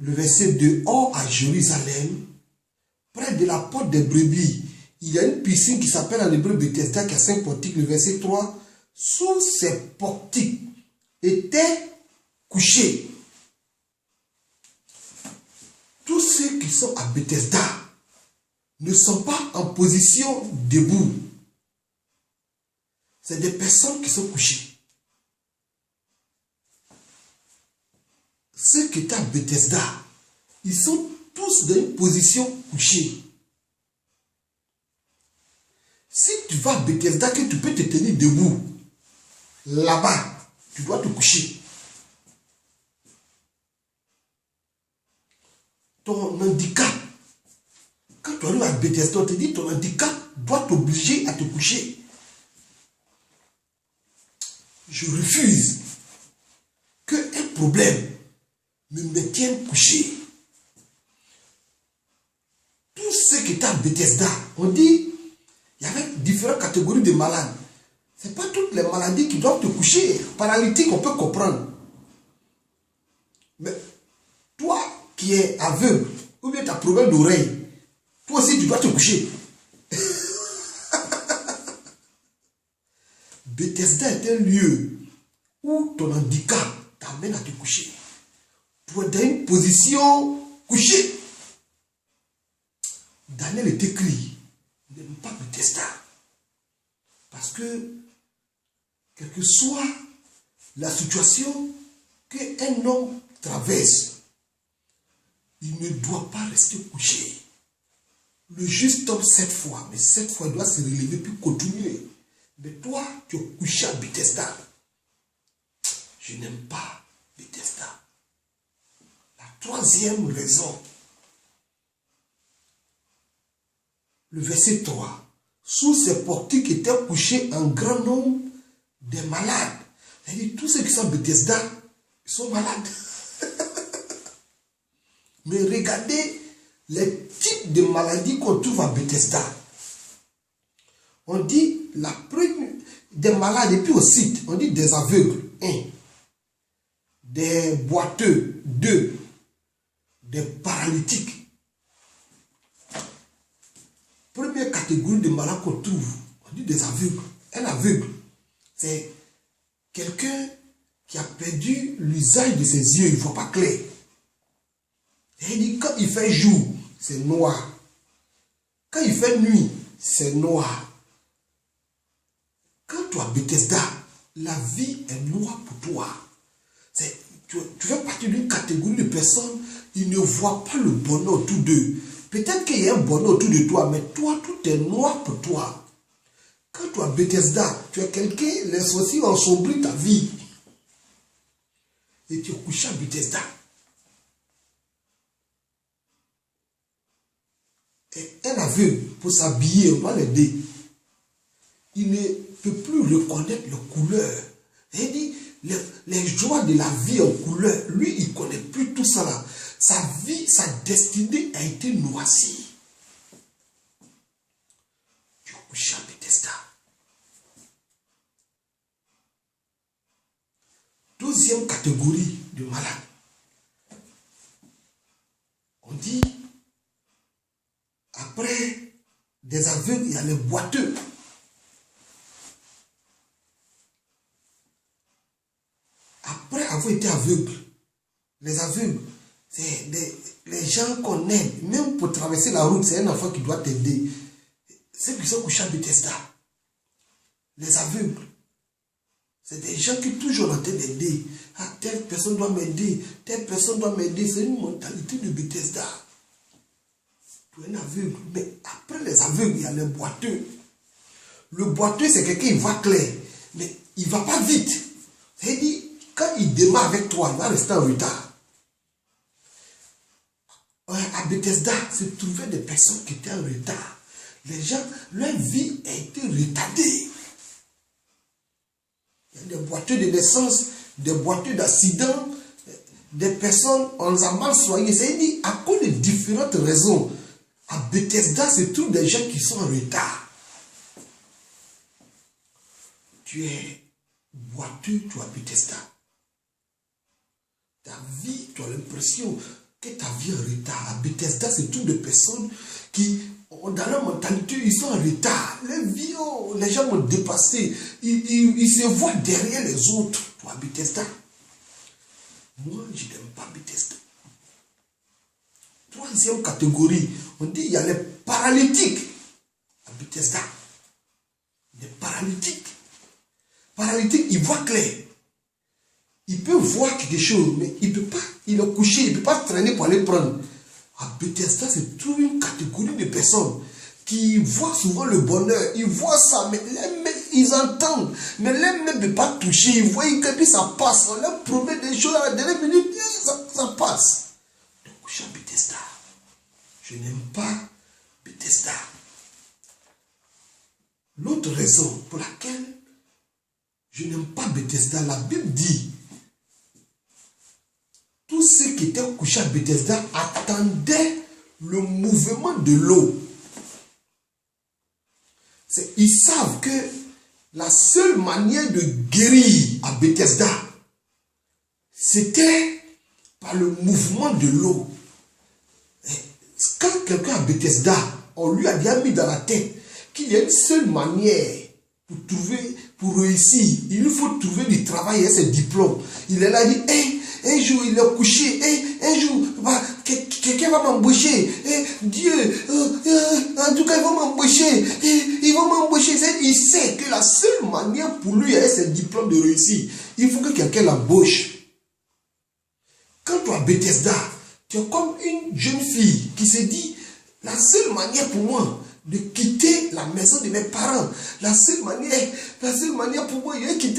le verset 2, or à Jérusalem, près de la porte des brebis, il y a une piscine qui s'appelle en hébreu Bethesda, qui a 5 portiques. Le verset 3, sous ces portiques étaient couchés tous ceux qui sont à Bethesda ne sont pas en position debout. C'est des personnes qui sont couchées. Ceux qui étaient à Bethesda, ils sont tous dans une position couchée. Si tu vas à Bethesda, que tu peux te tenir debout, là-bas, tu dois te coucher. Ton handicap, quand tu arrives à Bethesda, on te dit ton handicap doit t'obliger à te coucher. Je refuse qu'un problème me maintienne couché. Tous ceux qui étaient à Bethesda, on dit, il y avait différentes catégories de malades. Ce n'est pas toutes les maladies qui doivent te coucher. Paralytique, on peut comprendre. Mais toi qui es aveugle, ou bien tu as problème d'oreille, toi aussi tu dois te coucher. Bethesda est un lieu où ton handicap t'amène à te coucher. Tu es dans une position couchée. Daniel est écrit, n'aime pas Bethesda. Parce que, quelle que soit la situation qu'un homme traverse, il ne doit pas rester couché. Le juste tombe 7 fois, mais 7 fois il doit se relever puis continuer. Mais toi, tu es couché à Bethesda. Je n'aime pas Bethesda. La troisième raison, le verset 3. Sous ces portiques étaient couchés un grand nombre de malades. C'est-à-dire, tous ceux qui sont à Bethesda, ils sont malades. Mais regardez les types de maladies qu'on trouve à Bethesda. On dit la première des malades, et puis au site, on dit des aveugles, 1. Des boiteux, 2. Des paralytiques. Première catégorie de malades qu'on trouve, on dit des aveugles. Un aveugle, c'est quelqu'un qui a perdu l'usage de ses yeux, il ne voit pas clair. Et il dit, quand il fait jour, c'est noir. Quand il fait nuit, c'est noir. Quand tu as Bethesda, la vie est noire pour toi. Tu fais partie d'une catégorie de personnes, ils ne voient pas le bonheur autour d'eux. Peut-être qu'il y a un bonheur autour de toi, mais toi, tout est noir pour toi. Quand tu as Bethesda, tu es quelqu'un, les sorciers ont sombré ta vie. Et tu es couché à Bethesda. Et un aveugle, pour s'habiller, on va l'aider. Il ne peut plus reconnaître les couleurs. Il dit, les joies de la vie en couleur, lui, il ne connaît plus tout ça là. Sa vie, sa destinée a été noircie. Tu es couché à Bethesda. Deuxième catégorie de malades. On dit, après des aveugles, il y a les boiteux. Après avoir été aveugle, les aveugles, c'est les gens qu'on aime, même pour traverser la route, c'est un enfant qui doit t'aider. Ceux qui sont couchés à Bethesda, les aveugles, c'est des gens qui toujours en train d'aider. Ah, telle personne doit m'aider, telle personne doit m'aider. C'est une mentalité de Bethesda. Tu es un aveugle, mais après les aveugles, il y a les boiteux. Le boiteux, c'est quelqu'un qui va clair, mais il ne va pas vite. C'est-à-dire, quand il démarre avec toi, il va rester en retard. À Bethesda, se trouvaient des personnes qui étaient en retard. Les gens, leur vie a été retardée. Il y a des boiteux de naissance, des boiteux d'accidents, des personnes, on les a mal soignés. C'est-à-dire, à cause de différentes raisons, à Bethesda, se trouvent des gens qui sont en retard. Tu es boiteux, tu es à Bethesda. Ta vie, tu as l'impression, que ta vie est en retard. À Bethesda, c'est toutes des personnes qui, dans leur mentalité, ils sont en retard. Les gens m'ont dépassé. Ils se voient derrière les autres. Toi, Bethesda. Moi, je n'aime pas Bethesda. Troisième catégorie, on dit il y a les paralytiques à Bethesda. Les paralytiques. Paralytique, il voit clair. Il peut voir quelque chose, mais il ne peut pas, il est couché, il ne peut pas traîner pour aller prendre. À Bethesda, c'est toute une catégorie de personnes qui voient souvent le bonheur. Ils voient ça, mais les mains, ils entendent. Mais les mains ne peuvent pas toucher. Ils voient que puis ça passe. On leur promet des choses à la dernière minute, ça passe. Donc, je suis à Bethesda. Je n'aime pas Bethesda. L'autre raison pour laquelle je n'aime pas Bethesda, la Bible dit, tous ceux qui étaient couchés à Bethesda attendaient le mouvement de l'eau. Ils savent que la seule manière de guérir à Bethesda, c'était par le mouvement de l'eau. Quand quelqu'un à Bethesda, on lui a bien mis dans la tête qu'il y a une seule manière pour réussir. Il lui faut trouver du travail et ses diplômes. Il est là, il dit, un jour il est couché, un jour quelqu'un va m'embaucher, Dieu, en tout cas il va m'embaucher, il va m'embaucher. Il sait que la seule manière pour lui avec ses diplômes de réussir, il faut que quelqu'un l'embauche. Quand tu es à Bethesda, tu es comme une jeune fille qui se dit, la seule manière pour moi de quitter la maison de mes parents, la seule manière pour moi de quitter